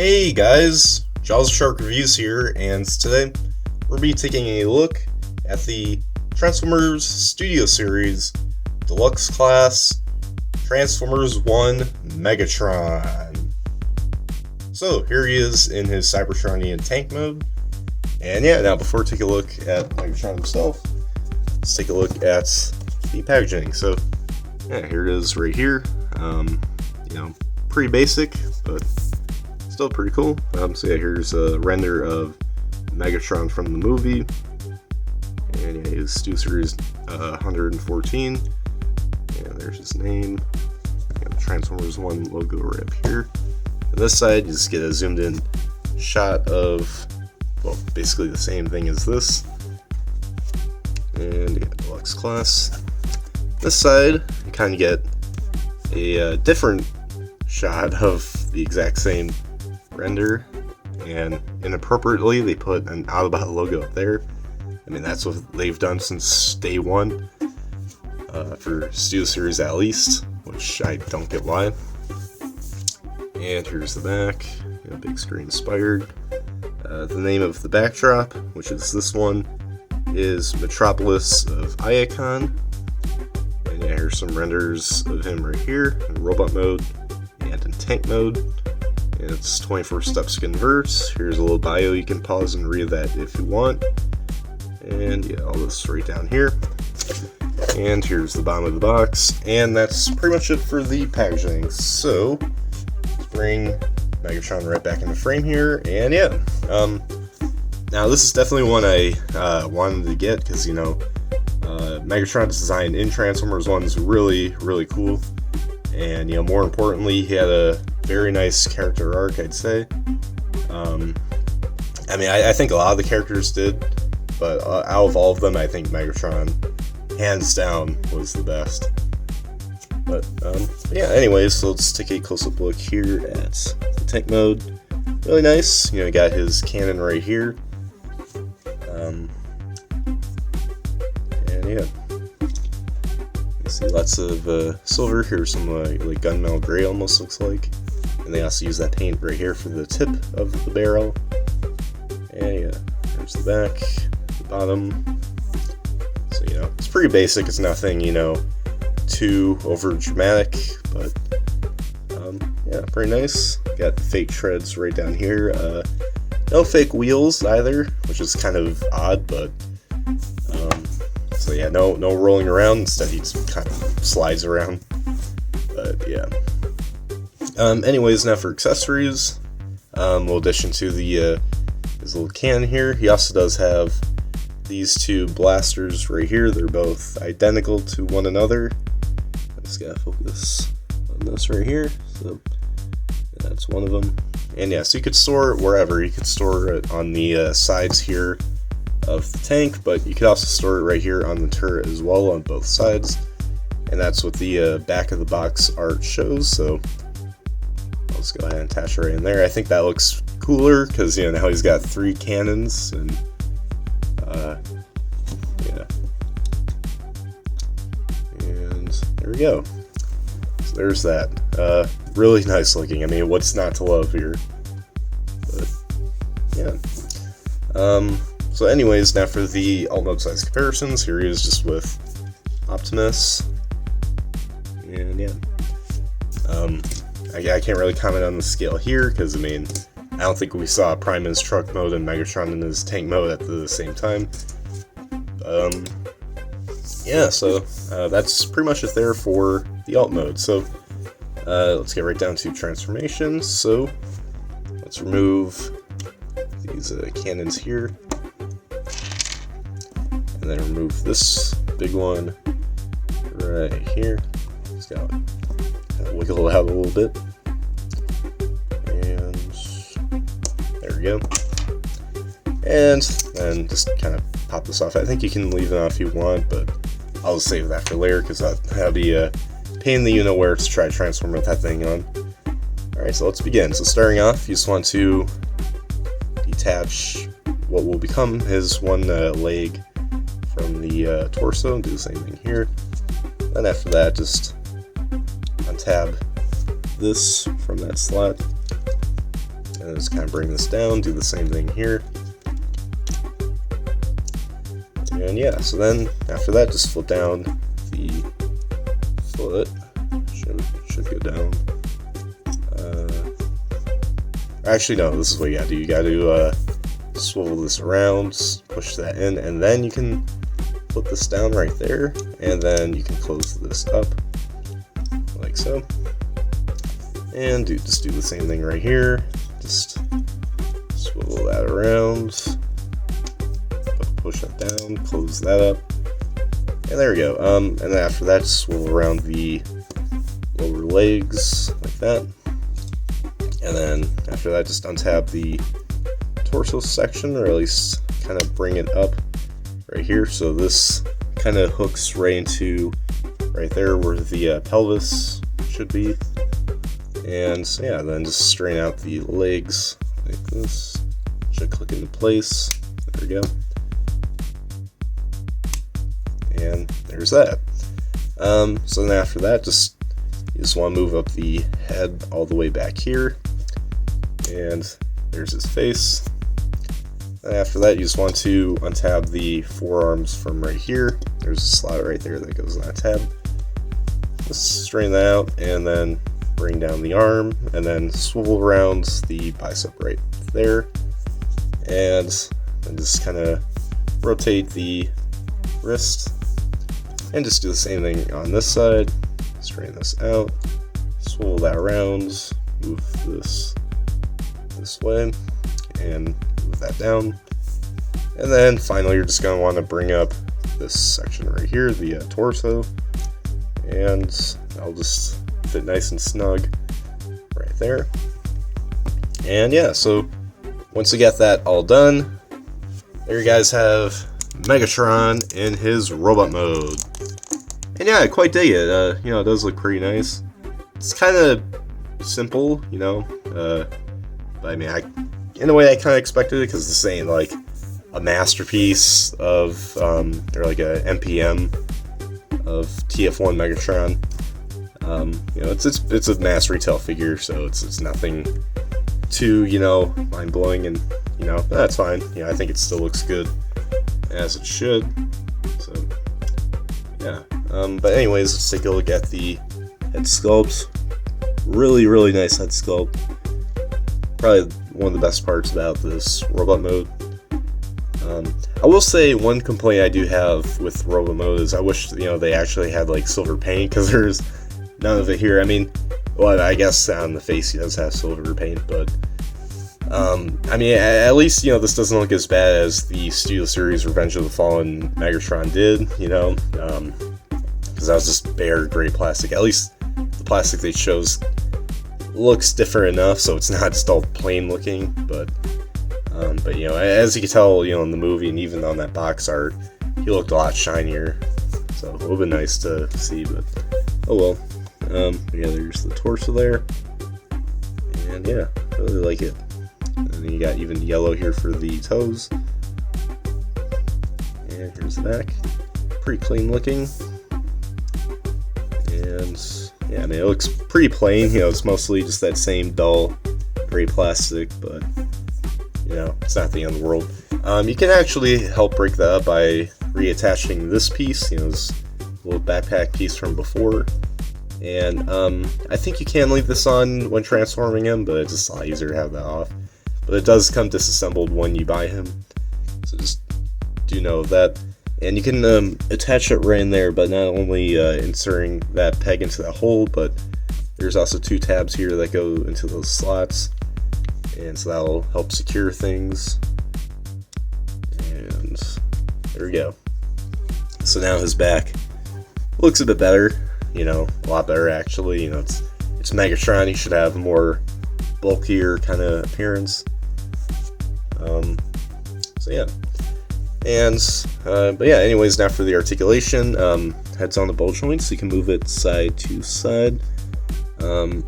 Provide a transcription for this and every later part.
Hey guys, Jaws of Shark Reviews here, and today we'll be taking a look at the Transformers Studio Series Deluxe Class Transformers 1 Megatron. So here he is in his Cybertronian tank mode, and yeah, now before we take a look at Megatron himself, let's take a look at the packaging. So yeah, here it is right here. Pretty basic, but still pretty cool. So yeah, here's a render of Megatron from the movie, and yeah, his Stu Series 114, and there's his name. Got the Transformers 1 logo right up here. On this side, you just get a zoomed in shot of, well, basically the same thing as this, and yeah, Deluxe Class. This side, you kind of get a different shot of the exact same render, and inappropriately they put an Autobot logo up there. I mean, that's what they've done since day one, for Studio Series at least, which I don't get why. And here's the back, big screen inspired. The name of the backdrop, which is this one, is Metropolis of Iacon. And yeah, here's some renders of him right here in robot mode and in tank mode. And it's 24 steps to convert. Here's a little bio, you can pause and read that if you want. And yeah, all this right down here. And here's the bottom of the box. And that's pretty much it for the packaging. So let's bring Megatron right back in the frame here. And yeah, now this is definitely one I wanted to get because, Megatron's design in Transformers 1 is really, really cool. And, more importantly, he had a very nice character arc, I'd say. I think a lot of the characters did, but out of all of them, I think Megatron, hands down, was the best. But, yeah, anyways, so let's take a close-up look here at the tank mode. Really nice. You got his cannon right here. And, yeah. You see lots of silver. Here's some like gunmetal gray almost looks like. And they also use that paint right here for the tip of the barrel. And yeah, there's the back, the bottom. So, it's pretty basic. It's nothing, too over dramatic, but yeah, pretty nice. Got fake treads right down here. No fake wheels either, which is kind of odd, but so yeah, no rolling around. Instead, he just kind of slides around. But yeah. Anyways, now for accessories, little addition to the his little cannon here. He also does have these two blasters right here. They're both identical to one another. I just gotta focus on this right here. So that's one of them. And yeah, so you could store it wherever. You could store it on the sides here of the tank, but you could also store it right here on the turret as well on both sides. And that's what the back of the box art shows. So let's go ahead and attach it right in there. I think that looks cooler because now he's got 3 cannons, and yeah. And there we go. So there's that. Really nice looking. I mean, what's not to love here? But yeah. So anyways, now for the alt mode size comparisons. Here he is just with Optimus. And yeah. I can't really comment on the scale here because, I don't think we saw Prime in his truck mode and Megatron in his tank mode at the same time. Yeah, so that's pretty much it there for the alt mode. So let's get right down to transformations. So let's remove these cannons here, and then remove this big one right here. Just gotta wiggle it out a little bit. There we go. And then just kind of pop this off. I think you can leave it off if you want, but I'll just save that for later because that'll be a pain in the you-know-where to try to transform with that thing on. Alright, so let's begin. So starting off, you just want to detach what will become his one leg from the torso and do the same thing here. Then after that, just untab this from that slot. And just kind of bring this down, do the same thing here. And yeah, so then after that, just flip down the foot. Should go down. Actually, no, this is what you gotta do. You gotta swivel this around, push that in, and then you can flip this down right there, and then you can close this up, like so. And just do the same thing right here. Just swivel that around, push that down, close that up, and there we go. And then after that, just swivel around the lower legs like that. And then after that, just untab the torso section, or at least kind of bring it up right here. So this kind of hooks right into right there where the pelvis should be. And so yeah, then just straighten out the legs like this. Should click into place. There we go. And there's that. So then after that, you just want to move up the head all the way back here. And there's his face. And after that, you just want to untab the forearms from right here. There's a slot right there that goes in that tab. Just straighten that out, and then bring down the arm, and then swivel around the bicep right there. And then just kind of rotate the wrist. And just do the same thing on this side. Straighten this out. Swivel that around. Move this way, and move that down. And then finally, you're just going to want to bring up this section right here, the torso, and I'll just fit nice and snug right there. And yeah, so once you get that all done, there you guys have Megatron in his robot mode. And yeah, I quite dig it. You know, it does look pretty nice. It's kind of simple, you know, but I mean, in a way I kind of expected it, because this ain't like a masterpiece of, or like a MPM of TF1 Megatron. You know, it's a mass retail figure, so it's nothing too, you know, mind blowing, and you know, that's fine. You know, I think it still looks good as it should. So yeah. But anyways, let's take a look at the head sculpt. Really nice head sculpt. Probably one of the best parts about this robot mode. I will say one complaint I do have with robot mode is I wish, you know, they actually had like silver paint, because there's none of it here. I mean, well, I guess on the face he does have silver paint, but I mean, at least, you know, this doesn't look as bad as the Studio Series Revenge of the Fallen Megatron did, you know, because that was just bare gray plastic. At least the plastic they chose looks different enough, so it's not just all plain looking, but you know, as you can tell, you know, in the movie and even on that box art, he looked a lot shinier, so it would have been nice to see, but oh well. Yeah, there's the torso there, and yeah, I really like it. And then you got even yellow here for the toes, and here's the back, pretty clean looking. And yeah, I mean, it looks pretty plain, you know, it's mostly just that same dull gray plastic, but you know, it's not the end of the world. You can actually help break that up by reattaching this piece, you know, this little backpack piece from before. And I think you can leave this on when transforming him, but it's just a lot easier to have that off. But it does come disassembled when you buy him, so just do know that. And you can attach it right in there, but not only inserting that peg into that hole, but there's also two tabs here that go into those slots, and so that'll help secure things. And there we go. So now his back looks a bit better, you know, a lot better actually. You know, it's Megatron, he should have a more bulkier kind of appearance. So yeah. And but yeah, anyways, now for the articulation, head's on the ball joint, so you can move it side to side. You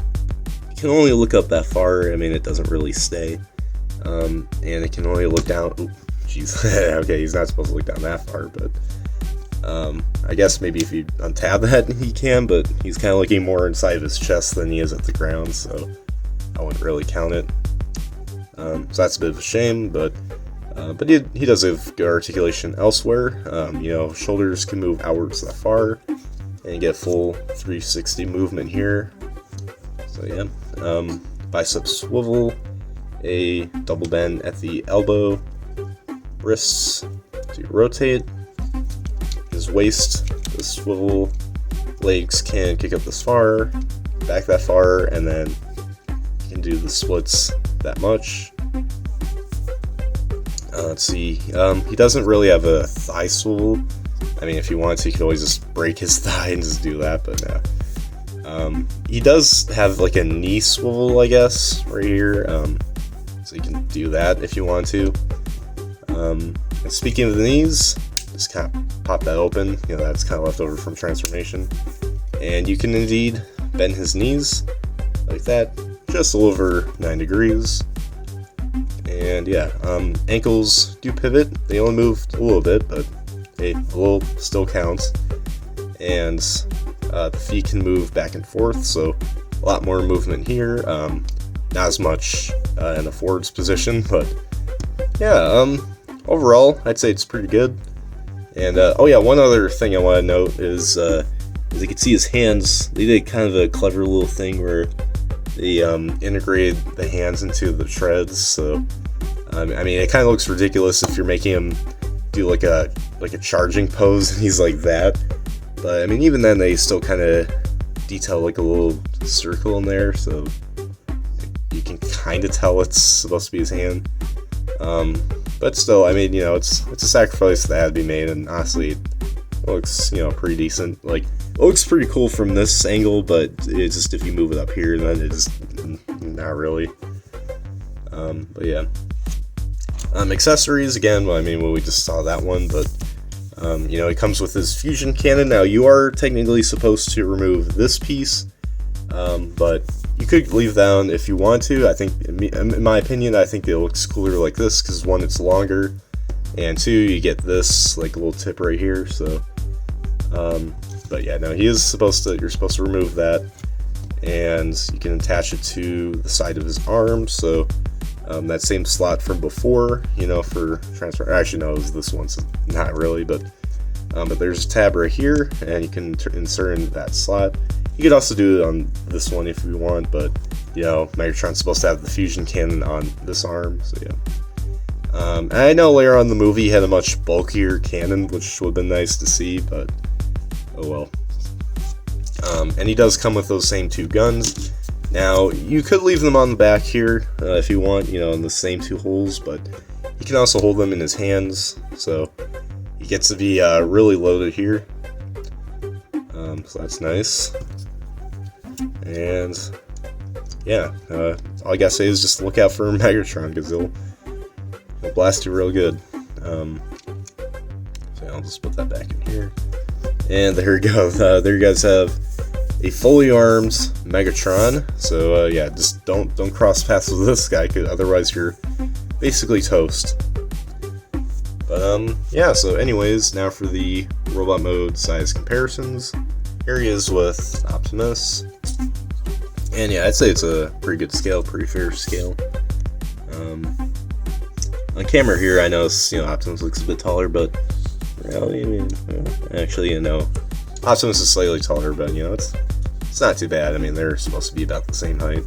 can only look up that far. I mean, it doesn't really stay, and it can only look down. Ooh, jeez. Okay, he's not supposed to look down that far, but I guess maybe if you untab that he can, but he's kind of looking more inside of his chest than he is at the ground, so I wouldn't really count it. So that's a bit of a shame, but he does have good articulation elsewhere. Shoulders can move outwards that far, and you get full 360 movement here. So yeah, bicep swivel, a double bend at the elbow, wrists to rotate, his waist, the swivel, legs can kick up this far, back that far, and then you can do the splits that much. Let's see, he doesn't really have a thigh swivel. I mean, if you wanted to, you could always just break his thigh and just do that, but no. He does have like a knee swivel, I guess, right here, so you can do that if you want to. And speaking of the knees, just kind of pop that open, that's kind of left over from transformation, and you can indeed bend his knees like that, just a little over 9 degrees. And yeah, ankles do pivot. They only moved a little bit, but hey, a little still counts. And the feet can move back and forth, so a lot more movement here. Not as much in a forwards position, but yeah, overall, I'd say it's pretty good. And oh yeah, one other thing I want to note is you can see his hands. They did kind of a clever little thing where they integrated the hands into the treads. So I mean, it kind of looks ridiculous if you're making him do like a charging pose and he's like that. But I mean, even then, they still kind of detail like a little circle in there, so you can kind of tell it's supposed to be his hand. But still, I mean, it's a sacrifice that had to be made, and honestly, it looks, pretty decent. Like, it looks pretty cool from this angle, but it's just if you move it up here, then it just not really. But yeah. Accessories, again, well, I mean, we just saw that one, but it comes with his fusion cannon. Now, you are technically supposed to remove this piece, but you could leave that on if you want to. I think, in my opinion, I think it looks cooler like this, because one, it's longer, and two, you get this, like, a little tip right here, so, but yeah, no, you're supposed to remove that, and you can attach it to the side of his arm, so, that same slot from before, for transfer. Actually, no, it was this one, so not really, but there's a tab right here, and you can insert in that slot. You could also do it on this one if you want, but, Megatron's supposed to have the fusion cannon on this arm, so yeah. And I know later on in the movie he had a much bulkier cannon, which would have been nice to see, but oh well. And he does come with those same two guns. Now, you could leave them on the back here if you want, in the same two holes, but you can also hold them in his hands, so he gets to be really loaded here. So that's nice. And yeah, all I gotta say is just look out for Megatron, because he'll blast you real good. So I'll just put that back in here. And there we go. There you guys have a fully armed Megatron. So yeah, just don't cross paths with this guy, because otherwise you're basically toast. But yeah, so anyways, now for the robot mode size comparisons. Here he is with Optimus. And yeah, I'd say it's a pretty good scale, pretty fair scale. On camera here, I know Optimus looks a bit taller, but really, actually, Optimus is slightly taller, but it's not too bad. I mean, they're supposed to be about the same height.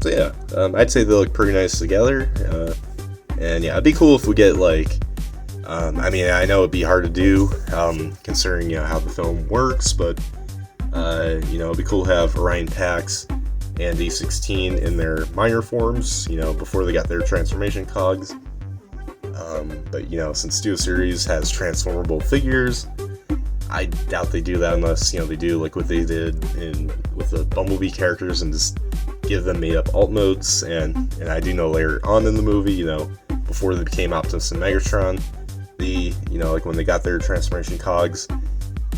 So yeah, I'd say they look pretty nice together. And yeah, it'd be cool if we get like, I mean, I know it'd be hard to do, considering how the film works, but it'd be cool to have Orion Pax and D16 in their minor forms, before they got their transformation cogs. But since Studio Series has transformable figures, I doubt they do that unless they do like what they did with the Bumblebee characters and just give them made up alt modes. And I do know later on in the movie, before they became Optimus and Megatron, like when they got their transformation cogs,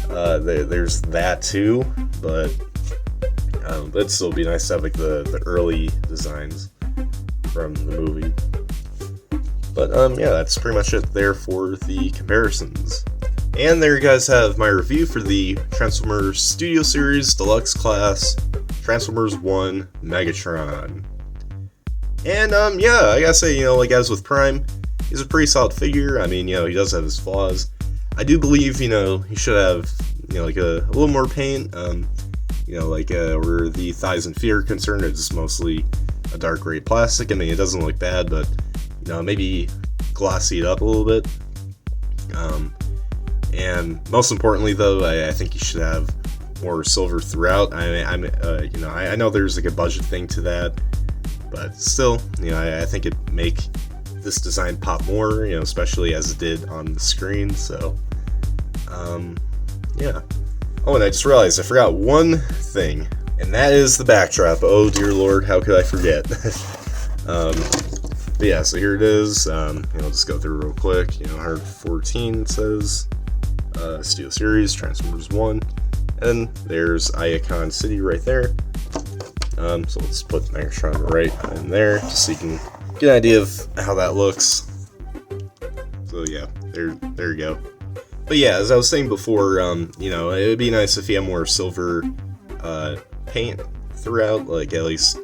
there's that too. But it'd still be nice to have like the early designs from the movie. But yeah, that's pretty much it there for the comparisons. And there you guys have my review for the Transformers Studio Series Deluxe Class Transformers 1 Megatron. And yeah, I gotta say, like as with Prime, he's a pretty solid figure. I mean, he does have his flaws. I do believe, he should have, like a little more paint. Like where the thighs and feet are concerned, it's mostly a dark gray plastic. I mean, it doesn't look bad, but maybe glossy it up a little bit. And most importantly, though, I think you should have more silver throughout. I know there's like a budget thing to that, but still, I think it'd make this design pop more, especially as it did on the screen. So, yeah. Oh, and I just realized I forgot one thing, and that is the backdrop. Oh dear lord, how could I forget? But yeah, so here it is. I'll just go through real quick. 114 it says Steel Series, Transformers 1, and there's Iacon City right there. So let's put Megatron right in there, just so you can get an idea of how that looks. So yeah, there you go. But yeah, as I was saying before, it would be nice if you had more silver paint throughout, like at least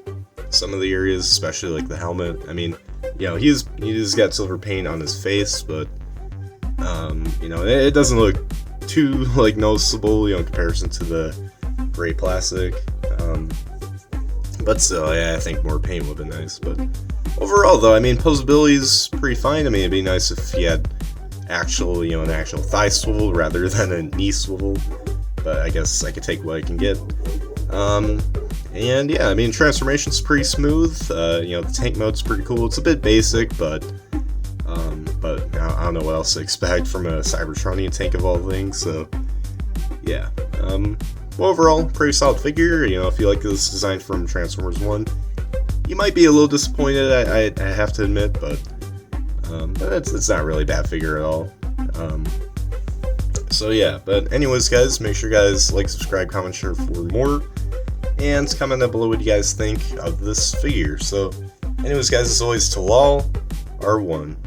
some of the areas, especially like the helmet. I mean, he's got silver paint on his face, but it doesn't look too like noticeable, in comparison to the gray plastic. But still, yeah, I think more paint would be nice. But overall, though, I mean, posability is pretty fine. I mean, it'd be nice if you had an actual thigh swivel rather than a knee swivel. But I guess I could take what I can get. And yeah, I mean, transformation's pretty smooth. The tank mode's pretty cool. It's a bit basic, but I don't know what else to expect from a Cybertronian tank of all things. So yeah. Well, overall, pretty solid figure. If you like this design from Transformers 1, you might be a little disappointed, I have to admit, but it's not really a bad figure at all. So yeah, but anyways, guys, make sure you guys like, subscribe, comment, share for more, and comment down below what you guys think of this figure. So anyways, guys, as always, till all are one.